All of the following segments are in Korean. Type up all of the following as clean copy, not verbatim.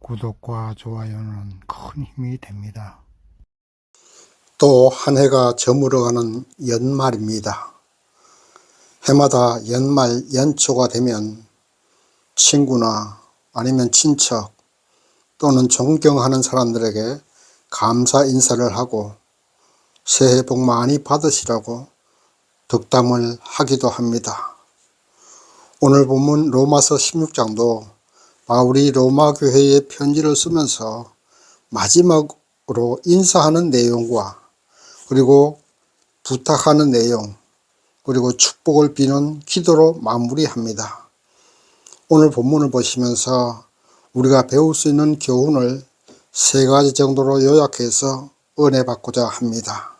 구독과 좋아요는 큰 힘이 됩니다. 또 한 해가 저물어가는 연말입니다. 해마다 연말 연초가 되면 친구나 아니면 친척 또는 존경하는 사람들에게 감사 인사를 하고 새해 복 많이 받으시라고 덕담을 하기도 합니다. 오늘 본문 로마서 16장도 바울이 로마 교회에 편지를 쓰면서 마지막으로 인사하는 내용과 그리고 부탁하는 내용 그리고 축복을 비는 기도로 마무리합니다. 오늘 본문을 보시면서 우리가 배울 수 있는 교훈을 3가지 정도로 요약해서 은혜 받고자 합니다.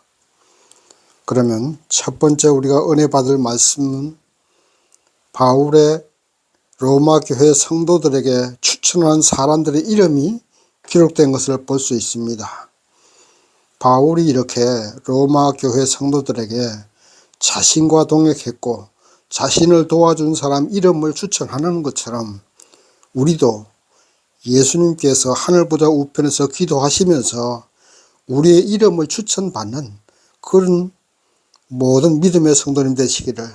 그러면 첫 번째 우리가 은혜 받을 말씀은 바울의 로마 교회 성도들에게 추천한 사람들의 이름이 기록된 것을 볼 수 있습니다. 바울이 이렇게 로마 교회 성도들에게 자신과 동역했고 자신을 도와준 사람 이름을 추천하는 것처럼 우리도 예수님께서 하늘보다 우편에서 기도하시면서 우리의 이름을 추천받는 그런 모든 믿음의 성도님 되시기를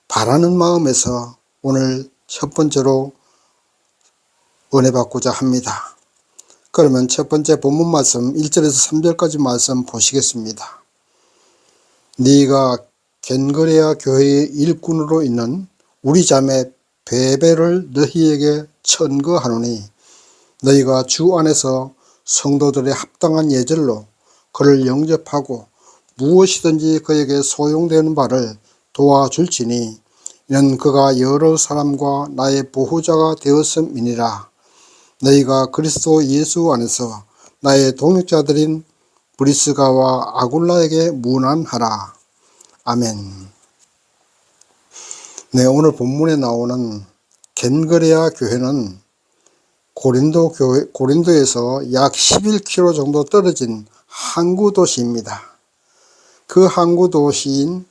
바라는 마음에서 오늘 첫 번째로 은혜 받고자 합니다. 그러면 첫 번째 본문 말씀 1절에서 3절까지 말씀 보시겠습니다. 네가 겐그레아 교회의 일꾼으로 있는 우리 자매 베베를 너희에게 천거하노니 너희가 주 안에서 성도들의 합당한 예절로 그를 영접하고 무엇이든지 그에게 소용되는 바를 도와줄지니 이는 그가 여러 사람과 나의 보호자가 되었음이니라. 너희가 그리스도 예수 안에서 나의 동역자들인 브리스가와 아굴라에게 문안하라. 아멘. 네, 오늘 본문에 나오는 겐그레아 교회는 고린도에서 약 11km 정도 떨어진 항구 도시입니다. 그 항구 도시인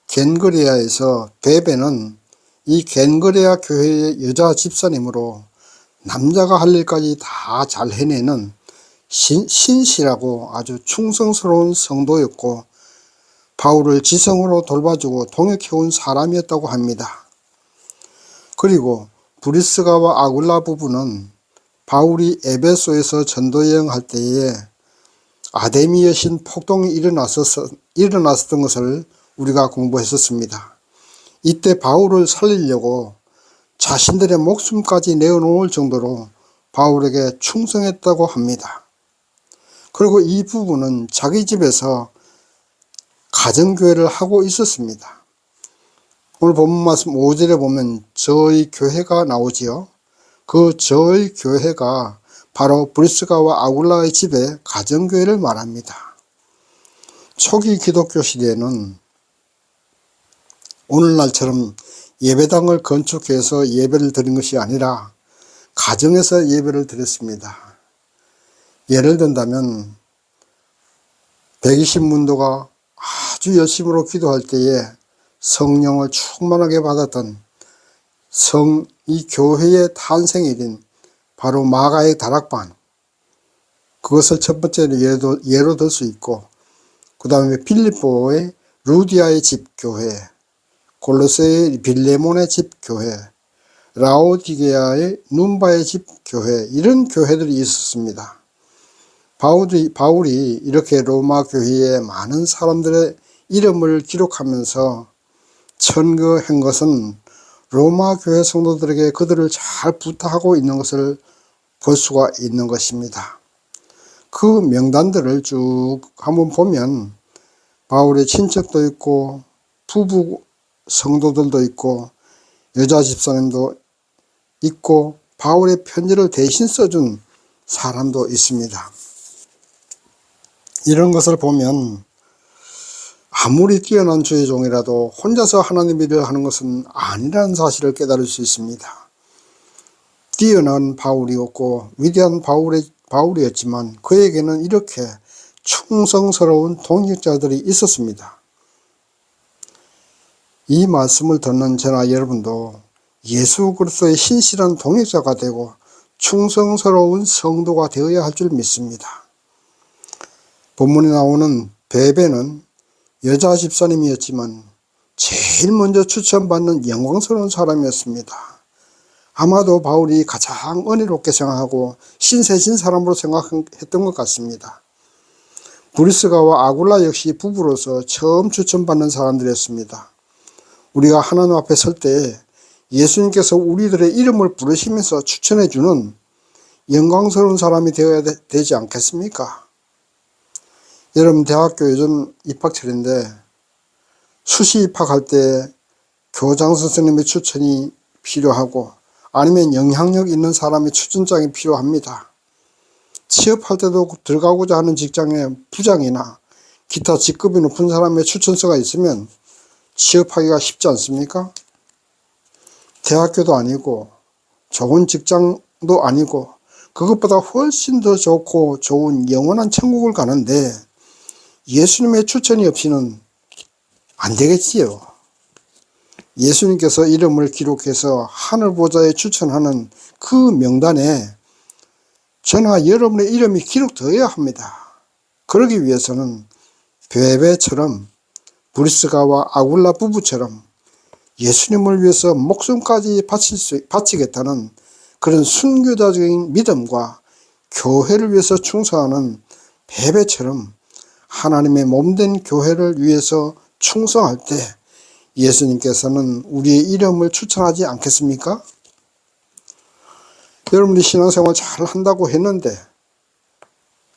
겐그레아에서 베베는 이 겐그레아 교회의 여자 집사님으로 남자가 할 일까지 다 잘 해내는 신실하고 아주 충성스러운 성도였고 바울을 지성으로 돌봐주고 동역해온 사람이었다고 합니다. 그리고 브리스가와 아굴라 부부는 바울이 에베소에서 전도여행할 때에 아데미 여신 폭동이 일어났었던 것을 우리가 공부했었습니다. 이때 바울을 살리려고 자신들의 목숨까지 내어놓을 정도로 바울에게 충성했다고 합니다. 그리고 이 부부는 자기 집에서 가정교회를 하고 있었습니다. 오늘 본문 말씀 5절에 보면 저희 교회가 나오지요. 그 저희 교회가 바로 브리스가와 아굴라의 집에 가정교회를 말합니다. 초기 기독교 시대에는 오늘날처럼 예배당을 건축해서 예배를 드린 것이 아니라 가정에서 예배를 드렸습니다. 예를 든다면 120문도가 아주 열심으로 기도할 때에 성령을 충만하게 받았던 이 교회의 탄생일인 바로 마가의 다락방, 그것을 첫 번째로 예로 들 수 있고, 그 다음에 빌립보의 루디아의 집교회, 골로새의 빌레몬의 집교회, 라오디게아의 눈바의 집교회, 이런 교회들이 있었습니다. 바울이 이렇게 로마 교회에 많은 사람들의 이름을 기록하면서 천거한 것은 로마 교회 성도들에게 그들을 잘 부탁하고 있는 것을 볼 수가 있는 것입니다. 그 명단들을 쭉 한번 보면 바울의 친척도 있고 부부 성도들도 있고 여자 집사님도 있고 바울의 편지를 대신 써준 사람도 있습니다. 이런 것을 보면 아무리 뛰어난 주의 종이라도 혼자서 하나님 일을 하는 것은 아니라는 사실을 깨달을 수 있습니다. 뛰어난 바울이었고 위대한 바울이었지만 그에게는 이렇게 충성스러운 동역자들이 있었습니다. 이 말씀을 듣는 저나 여러분도 예수 그리스도의 신실한 동역자가 되고 충성스러운 성도가 되어야 할 줄 믿습니다. 본문에 나오는 베베는 여자 집사님이었지만 제일 먼저 추천받는 영광스러운 사람이었습니다. 아마도 바울이 가장 은혜롭게 생각하고 신세진 사람으로 생각했던 것 같습니다. 브리스가와 아굴라 역시 부부로서 처음 추천받는 사람들이었습니다. 우리가 하나님 앞에 설 때 예수님께서 우리들의 이름을 부르시면서 추천해 주는 영광스러운 사람이 되어야 되지 않겠습니까? 여러분, 대학교 요즘 입학철인데 수시 입학할 때 교장 선생님의 추천이 필요하고 아니면 영향력 있는 사람의 추천장이 필요합니다. 취업할 때도 들어가고자 하는 직장의 부장이나 기타 직급이 높은 사람의 추천서가 있으면 취업하기가 쉽지 않습니까? 대학교도 아니고 좋은 직장도 아니고 그것보다 훨씬 더 좋고 좋은 영원한 천국을 가는데 예수님의 추천이 없이는 안 되겠지요. 예수님께서 이름을 기록해서 하늘 보좌에 추천하는 그 명단에 저나 여러분의 이름이 기록되어야 합니다. 그러기 위해서는 베베처럼 브리스가와 아굴라 부부처럼 예수님을 위해서 목숨까지 바치겠다는 그런 순교자적인 믿음과 교회를 위해서 충성하는 베베처럼 하나님의 몸된 교회를 위해서 충성할 때 예수님께서는 우리의 이름을 추천하지 않겠습니까? 여러분이 신앙생활 잘 한다고 했는데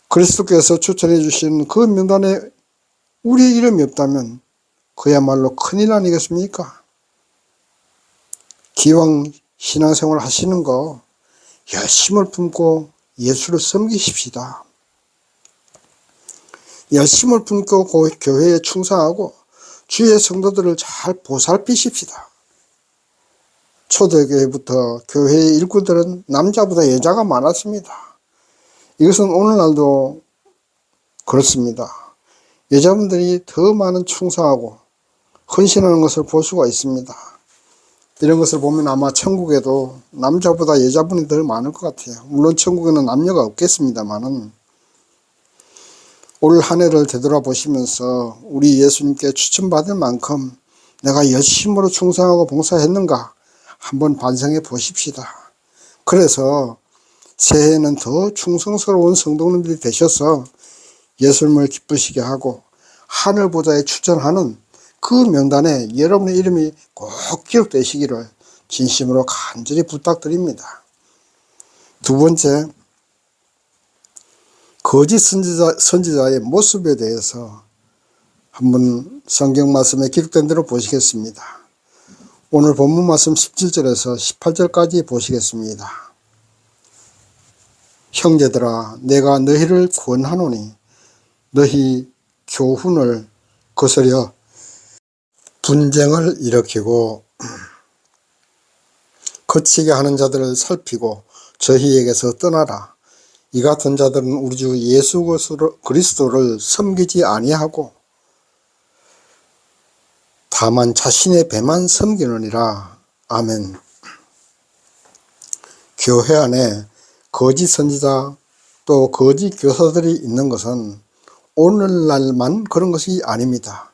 그리스도께서 추천해 주신 그 명단에 우리의 이름이 없다면 그야말로 큰일 아니겠습니까? 기왕 신앙생활 하시는 거 열심을 품고 예수를 섬기십시다. 열심을 품고 교회에 충성하고 주의 성도들을 잘 보살피십시다. 초대교회부터 교회의 일꾼들은 남자보다 여자가 많았습니다. 이것은 오늘날도 그렇습니다. 여자분들이 더 많은 충성하고 헌신하는 것을 볼 수가 있습니다. 이런 것을 보면 아마 천국에도 남자보다 여자분이 더 많을 것 같아요. 물론 천국에는 남녀가 없겠습니다만은 올 한 해를 되돌아보시면서 우리 예수님께 추천받을 만큼 내가 열심으로 충성하고 봉사했는가 한번 반성해 보십시다. 그래서 새해에는 더 충성스러운 성도님들이 되셔서 예수님을 기쁘시게 하고 하늘 보좌에 추천하는 그 명단에 여러분의 이름이 꼭 기록되시기를 진심으로 간절히 부탁드립니다. 두 번째, 거짓 선지자의 모습에 대해서 한번 성경 말씀에 기록된 대로 보시겠습니다. 오늘 본문 말씀 17절에서 18절까지 보시겠습니다. 형제들아, 내가 너희를 권하노니 너희 교훈을 거스려 분쟁을 일으키고 거치게 하는 자들을 살피고 저희에게서 떠나라. 이 같은 자들은 우리 주 예수 그리스도를 섬기지 아니하고 다만 자신의 배만 섬기느니라. 아멘. 교회 안에 거짓 선지자 또 거짓 교사들이 있는 것은 오늘날만 그런 것이 아닙니다.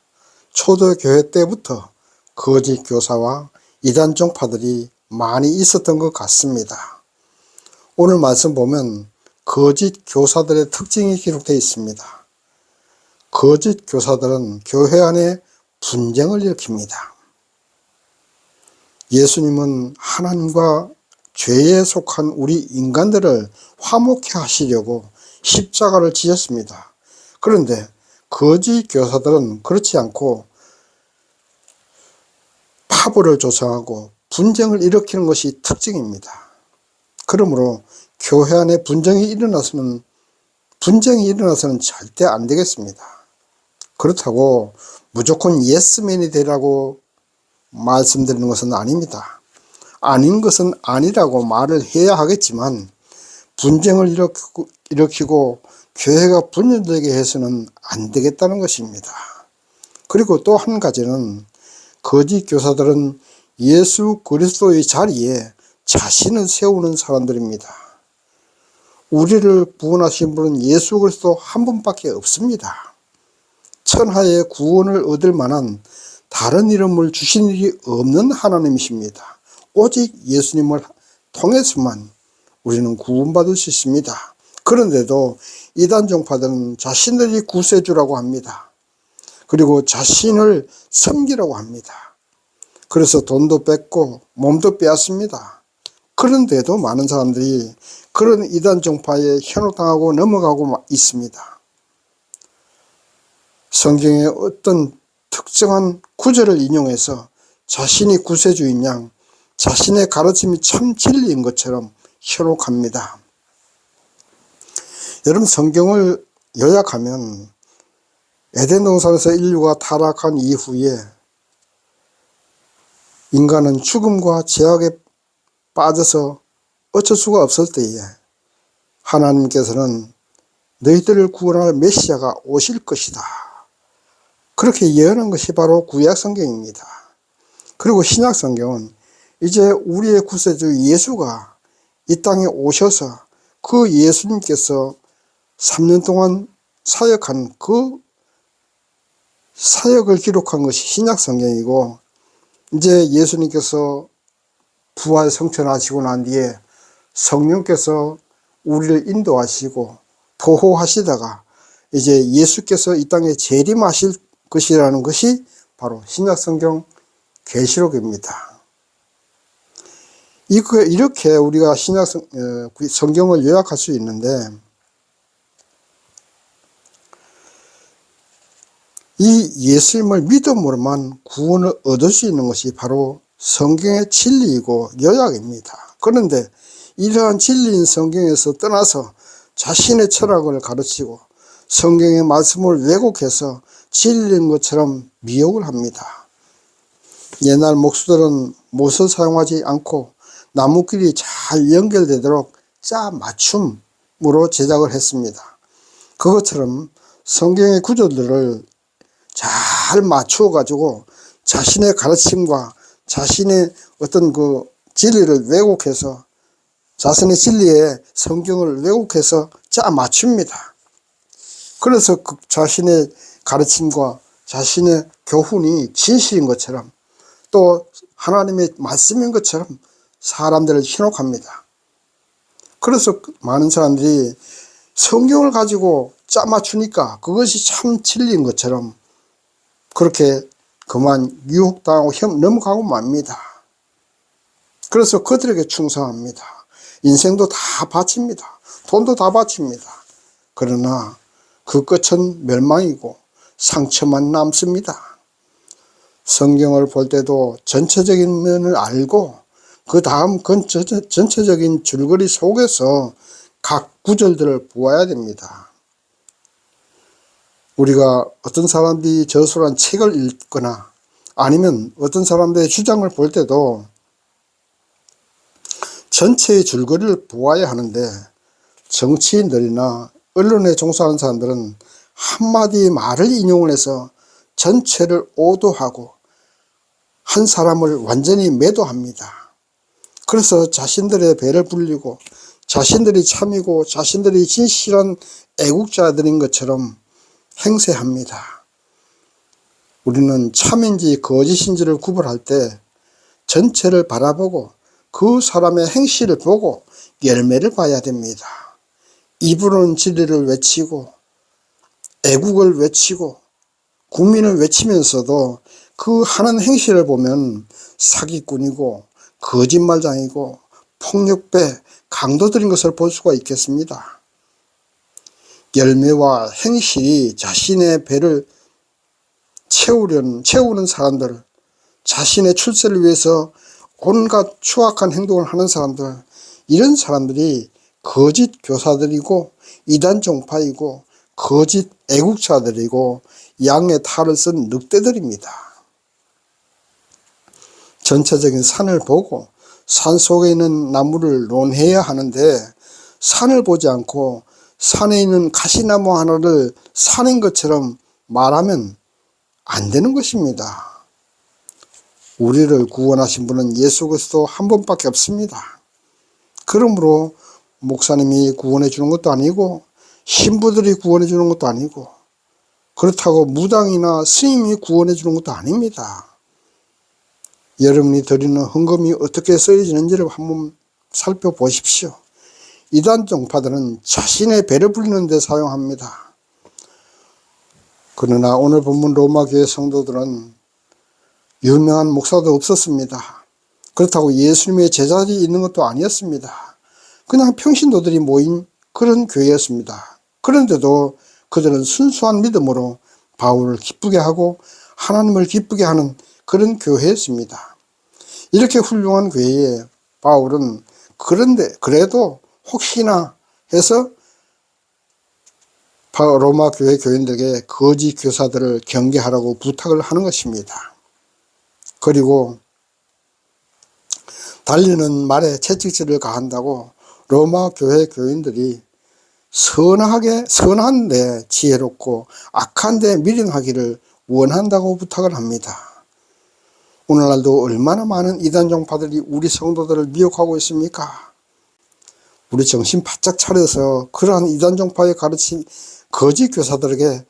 초대교회 때부터 거짓 교사와 이단 종파들이 많이 있었던 것 같습니다. 오늘 말씀 보면 거짓 교사들의 특징이 기록되어 있습니다. 거짓 교사들은 교회 안에 분쟁을 일으킵니다. 예수님은 하나님과 죄에 속한 우리 인간들을 화목케 하시려고 십자가를 지셨습니다. 그런데 거짓 교사들은 그렇지 않고 파벌을 조성하고 분쟁을 일으키는 것이 특징입니다. 그러므로 교회 안에 분쟁이 일어나서는 절대 안 되겠습니다. 그렇다고 무조건 예스맨이 되라고 말씀드리는 것은 아닙니다. 아닌 것은 아니라고 말을 해야 하겠지만 분쟁을 일으키고 교회가 분열되게 해서는 안 되겠다는 것입니다. 그리고 또 한 가지는 거짓 교사들은 예수 그리스도의 자리에 자신을 세우는 사람들입니다. 우리를 구원하신 분은 예수 그리스도 한 분밖에 없습니다. 천하에 구원을 얻을 만한 다른 이름을 주신 일이 없는 하나님이십니다. 오직 예수님을 통해서만 우리는 구원받을 수 있습니다. 그런데도 이단 종파들은 자신들이 구세주라고 합니다. 그리고 자신을 섬기라고 합니다. 그래서 돈도 뺏고 몸도 빼앗습니다. 그런데도 많은 사람들이 그런 이단 종파에 현혹당하고 넘어가고 있습니다. 성경의 어떤 특정한 구절을 인용해서 자신이 구세주인 양 자신의 가르침이 참 진리인 것처럼 현혹합니다. 여러분, 성경을 요약하면 에덴 동산에서 인류가 타락한 이후에 인간은 죽음과 죄악에 빠져서 어쩔 수가 없을 때에 하나님께서는 너희들을 구원할 메시아가 오실 것이다, 그렇게 예언한 것이 바로 구약 성경입니다. 그리고 신약 성경은 이제 우리의 구세주 예수가 이 땅에 오셔서 그 예수님께서 3년 동안 사역한 그 사역을 기록한 것이 신약 성경이고, 이제 예수님께서 부활 성천하시고 난 뒤에 성령께서 우리를 인도하시고 보호하시다가 이제 예수께서 이 땅에 재림하실 것이라는 것이 바로 신약 성경 계시록입니다. 이렇게 우리가 신약 성경을 요약할 수 있는데, 이 예수님을 믿음으로만 구원을 얻을 수 있는 것이 바로 성경의 진리이고 요약입니다. 그런데 이러한 진리인 성경에서 떠나서 자신의 철학을 가르치고 성경의 말씀을 왜곡해서 진리인 것처럼 미혹을 합니다. 옛날 목수들은 못을 사용하지 않고 나무끼리 잘 연결되도록 짜 맞춤으로 제작을 했습니다. 그것처럼 성경의 구절들을 잘 맞추어 가지고 자신의 가르침과 자신의 어떤 그 진리를 왜곡해서, 자신의 진리에 성경을 왜곡해서 짜 맞춥니다. 그래서 그 자신의 가르침과 자신의 교훈이 진실인 것처럼 또 하나님의 말씀인 것처럼 사람들을 현혹합니다. 그래서 많은 사람들이 성경을 가지고 짜 맞추니까 그것이 참 진리인 것처럼 그렇게 그만 유혹당하고 넘어가고 맙니다. 그래서 그들에게 충성합니다. 인생도 다 바칩니다. 돈도 다 바칩니다. 그러나 그 끝은 멸망이고 상처만 남습니다. 성경을 볼 때도 전체적인 면을 알고 그 다음 전체적인 줄거리 속에서 각 구절들을 보아야 됩니다. 우리가 어떤 사람들이 저술한 책을 읽거나 아니면 어떤 사람들의 주장을 볼 때도 전체의 줄거리를 보아야 하는데, 정치인들이나 언론에 종사하는 사람들은 한마디 말을 인용을 해서 전체를 오도하고 한 사람을 완전히 매도합니다. 그래서 자신들의 배를 불리고 자신들이 참이고 자신들이 진실한 애국자들인 것처럼 행세합니다. 우리는 참인지 거짓인지를 구분할 때 전체를 바라보고 그 사람의 행실을 보고 열매를 봐야 됩니다. 입으로는 진리를 외치고 애국을 외치고 국민을 외치면서도 그 하는 행실을 보면 사기꾼이고 거짓말장이고 폭력배, 강도들인 것을 볼 수가 있겠습니다. 열매와 행실이 자신의 배를 채우는 사람들, 자신의 출세를 위해서 온갖 추악한 행동을 하는 사람들, 이런 사람들이 거짓 교사들이고 이단 종파이고 거짓 애국자들이고 양의 탈을 쓴 늑대들입니다. 전체적인 산을 보고 산 속에 있는 나무를 논해야 하는데, 산을 보지 않고 산에 있는 가시나무 하나를 산인 것처럼 말하면 안 되는 것입니다. 우리를 구원하신 분은 예수 그리스도 한 분밖에 없습니다. 그러므로 목사님이 구원해 주는 것도 아니고 신부들이 구원해 주는 것도 아니고 그렇다고 무당이나 스님이 구원해 주는 것도 아닙니다. 여러분이 드리는 헌금이 어떻게 쓰여지는지를 한번 살펴보십시오. 이단 종파들은 자신의 배를 불리는 데 사용합니다. 그러나 오늘 본문 로마교회 성도들은 유명한 목사도 없었습니다. 그렇다고 예수님의 제자들이 있는 것도 아니었습니다. 그냥 평신도들이 모인 그런 교회였습니다. 그런데도 그들은 순수한 믿음으로 바울을 기쁘게 하고 하나님을 기쁘게 하는 그런 교회였습니다. 이렇게 훌륭한 교회에 바울은 그래도 혹시나 해서 로마 교회 교인들에게 거짓 교사들을 경계하라고 부탁을 하는 것입니다. 그리고 달리는 말에 채찍질을 가한다고 로마 교회 교인들이 선한데 지혜롭고 악한데 미련하기를 원한다고 부탁을 합니다. 오늘날도 얼마나 많은 이단 종파들이 우리 성도들을 미혹하고 있습니까? 우리 정신 바짝 차려서 그러한 이단 종파의 가르친 거짓 교사들에게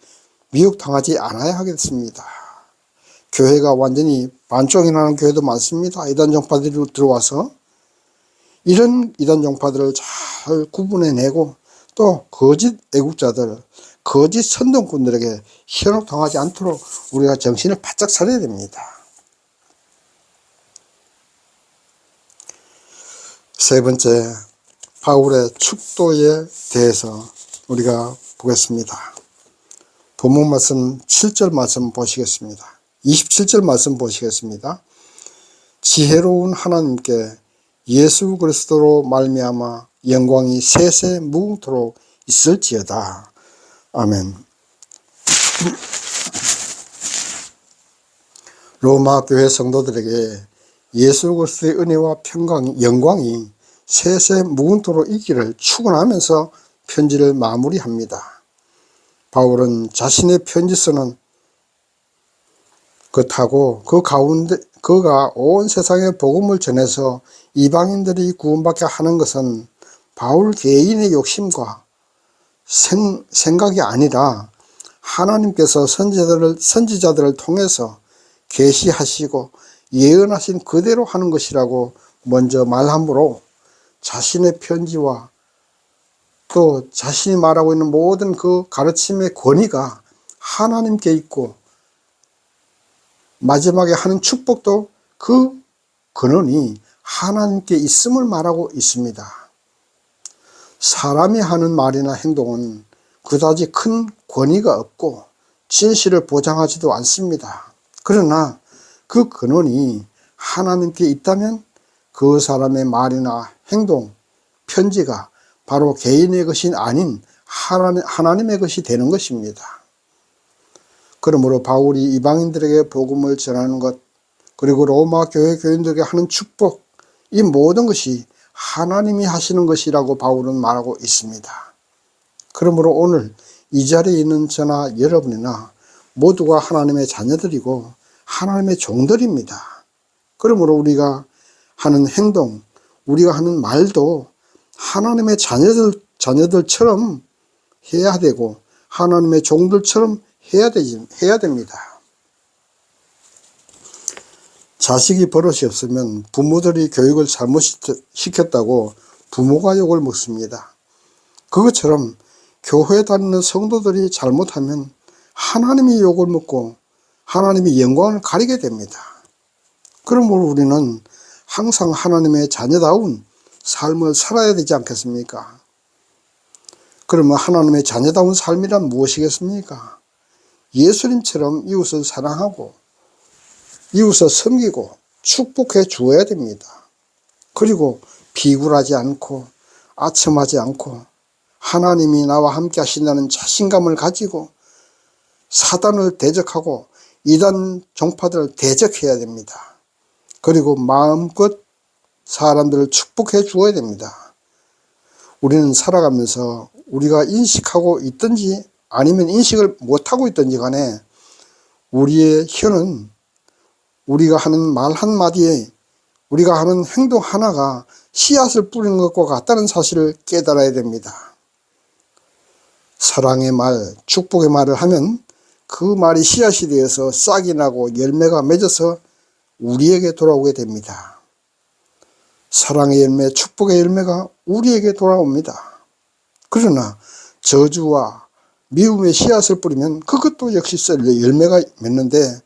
미혹당하지 않아야 하겠습니다. 교회가 완전히 반쪽이 나는 교회도 많습니다. 이단 종파들이 들어와서 이런 이단 종파들을 잘 구분해내고 또 거짓 애국자들, 거짓 선동꾼들에게 현혹당하지 않도록 우리가 정신을 바짝 차려야 됩니다. 세 번째, 바울의 축도에 대해서 우리가 보겠습니다. 본문 말씀 7절 말씀 보시겠습니다. 27절 말씀 보시겠습니다. 지혜로운 하나님께 예수 그리스도로 말미암아 영광이 세세 무궁토록 있을지어다. 아멘. 로마 교회 성도들에게 예수 그리스도의 은혜와 영광이 세세 무궁토록 있기를 축원하면서 편지를 마무리합니다. 바울은 자신의 편지서는 그렇다고 그 가운데 그가 온 세상에 복음을 전해서 이방인들이 구원받게 하는 것은 바울 개인의 욕심과 생각이 아니라 하나님께서 선지자들을 통해서 계시하시고 예언하신 그대로 하는 것이라고 먼저 말함으로 자신의 편지와 또 자신이 말하고 있는 모든 그 가르침의 권위가 하나님께 있고 마지막에 하는 축복도 그 근원이 하나님께 있음을 말하고 있습니다. 사람이 하는 말이나 행동은 그다지 큰 권위가 없고 진실을 보장하지도 않습니다. 그러나 그 근원이 하나님께 있다면 그 사람의 말이나 행동, 편지가 바로 개인의 것이 아닌 하나님의 것이 되는 것입니다. 그러므로 바울이 이방인들에게 복음을 전하는 것, 그리고 로마 교회 교인들에게 하는 축복, 이 모든 것이 하나님이 하시는 것이라고 바울은 말하고 있습니다. 그러므로 오늘 이 자리에 있는 저나 여러분이나 모두가 하나님의 자녀들이고 하나님의 종들입니다. 그러므로 우리가 하는 행동, 우리가 하는 말도 하나님의 자녀들처럼 해야 되고 하나님의 종들처럼 해야 됩니다. 자식이 버릇이 없으면 부모들이 교육을 잘못 시켰다고 부모가 욕을 먹습니다. 그것처럼 교회 다니는 성도들이 잘못하면 하나님이 욕을 먹고 하나님의 영광을 가리게 됩니다. 그러므로 우리는 항상 하나님의 자녀다운 삶을 살아야 되지 않겠습니까? 그러면 하나님의 자녀다운 삶이란 무엇이겠습니까? 예수님처럼 이웃을 사랑하고 이웃을 섬기고 축복해 주어야 됩니다. 그리고 비굴하지 않고 아첨하지 않고 하나님이 나와 함께 하신다는 자신감을 가지고 사단을 대적하고 이단 종파들을 대적해야 됩니다. 그리고 마음껏 사람들을 축복해 주어야 됩니다. 우리는 살아가면서 우리가 인식하고 있든지 아니면 인식을 못하고 있든지 간에 우리의 혀는 우리가 하는 말 한마디에 우리가 하는 행동 하나가 씨앗을 뿌리는 것과 같다는 사실을 깨달아야 됩니다. 사랑의 말, 축복의 말을 하면 그 말이 씨앗이 되어서 싹이 나고 열매가 맺어서 우리에게 돌아오게 됩니다. 사랑의 열매, 축복의 열매가 우리에게 돌아옵니다. 그러나 저주와 미움의 씨앗을 뿌리면 그것도 역시 열매가 맺는데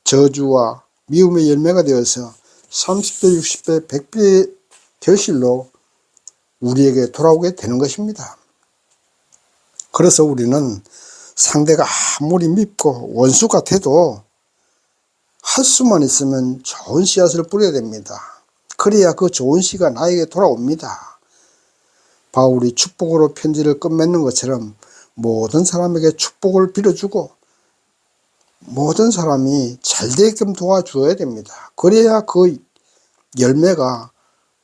저주와 미움의 열매가 되어서 30배, 60배, 100배의 결실로 우리에게 돌아오게 되는 것입니다. 그래서 우리는 상대가 아무리 밉고 원수 같아도 할 수만 있으면 좋은 씨앗을 뿌려야 됩니다. 그래야 그 좋은 씨가 나에게 돌아옵니다. 바울이 축복으로 편지를 끝맺는 것처럼 모든 사람에게 축복을 빌어주고 모든 사람이 잘되게끔 도와주어야 됩니다. 그래야 그 열매가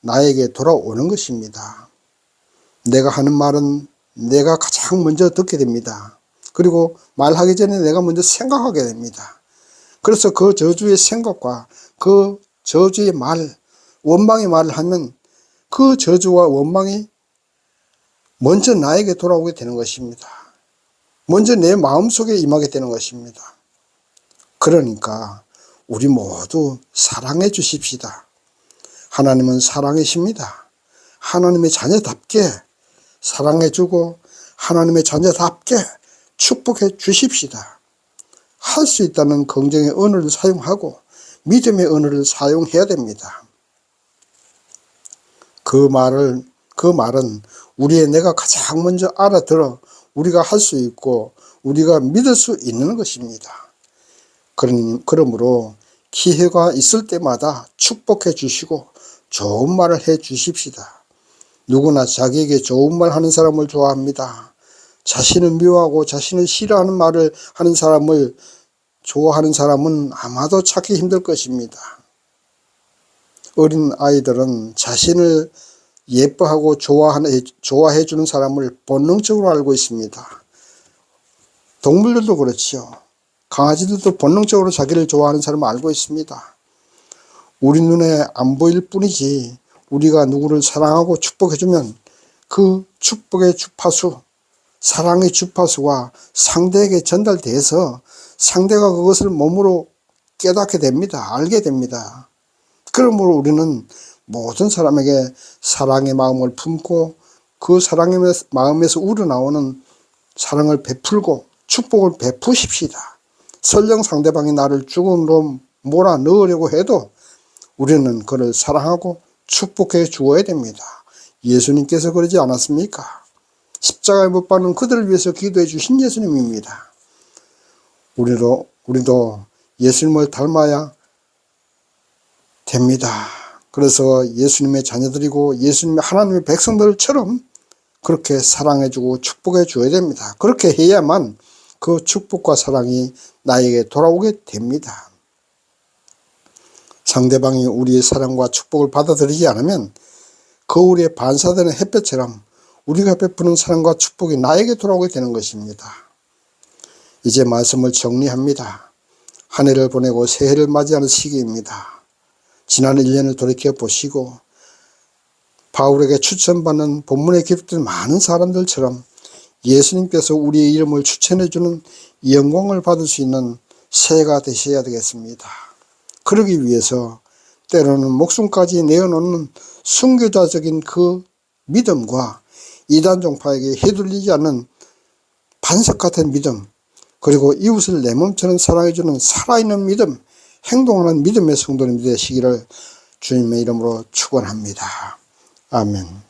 나에게 돌아오는 것입니다. 내가 하는 말은 내가 가장 먼저 듣게 됩니다. 그리고 말하기 전에 내가 먼저 생각하게 됩니다. 그래서 그 저주의 생각과 그 저주의 말, 원망의 말을 하면 그 저주와 원망이 먼저 나에게 돌아오게 되는 것입니다. 먼저 내 마음속에 임하게 되는 것입니다. 그러니까 우리 모두 사랑해 주십시다. 하나님은 사랑이십니다. 하나님의 자녀답게 사랑해 주고 하나님의 자녀답게 축복해 주십시다. 할 수 있다는 긍정의 언어를 사용하고 믿음의 언어를 사용해야 됩니다. 그 말은 우리의 내가 가장 먼저 알아들어 우리가 할 수 있고 우리가 믿을 수 있는 것입니다. 그러므로 기회가 있을 때마다 축복해 주시고 좋은 말을 해 주십시다. 누구나 자기에게 좋은 말 하는 사람을 좋아합니다. 자신을 미워하고 자신을 싫어하는 말을 하는 사람을 좋아하는 사람은 아마도 찾기 힘들 것입니다. 어린 아이들은 자신을 예뻐하고 좋아해 주는 사람을 본능적으로 알고 있습니다. 동물들도 그렇지요. 강아지들도 본능적으로 자기를 좋아하는 사람을 알고 있습니다. 우리 눈에 안 보일 뿐이지 우리가 누구를 사랑하고 축복해주면 그 축복의 주파수, 사랑의 주파수가 상대에게 전달돼서 상대가 그것을 몸으로 깨닫게 됩니다. 알게 됩니다. 그러므로 우리는 모든 사람에게 사랑의 마음을 품고 그 사랑의 마음에서 우러나오는 사랑을 베풀고 축복을 베푸십시다. 설령 상대방이 나를 죽음으로 몰아 넣으려고 해도 우리는 그를 사랑하고 축복해 주어야 됩니다. 예수님께서 그러지 않았습니까? 십자가에 못 박는 그들을 위해서 기도해 주신 예수님입니다. 우리도 예수님을 닮아야 됩니다. 그래서 예수님의 자녀들이고 예수님의 하나님의 백성들처럼 그렇게 사랑해주고 축복해 줘야 됩니다. 그렇게 해야만 그 축복과 사랑이 나에게 돌아오게 됩니다. 상대방이 우리의 사랑과 축복을 받아들이지 않으면 거울에 반사되는 햇볕처럼 우리가 베푸는 사랑과 축복이 나에게 돌아오게 되는 것입니다. 이제 말씀을 정리합니다. 한 해를 보내고 새해를 맞이하는 시기입니다. 지난 1년을 돌이켜 보시고 바울에게 추천받는 본문에 기록된 많은 사람들처럼 예수님께서 우리의 이름을 추천해주는 영광을 받을 수 있는 새해가 되셔야 되겠습니다. 그러기 위해서 때로는 목숨까지 내어놓는 순교자적인 그 믿음과 이단 종파에게 휘둘리지 않는 반석 같은 믿음, 그리고 이웃을 내 몸처럼 사랑해주는 살아있는 믿음, 행동하는 믿음의 성도님들 되시기를 주님의 이름으로 축원합니다. 아멘.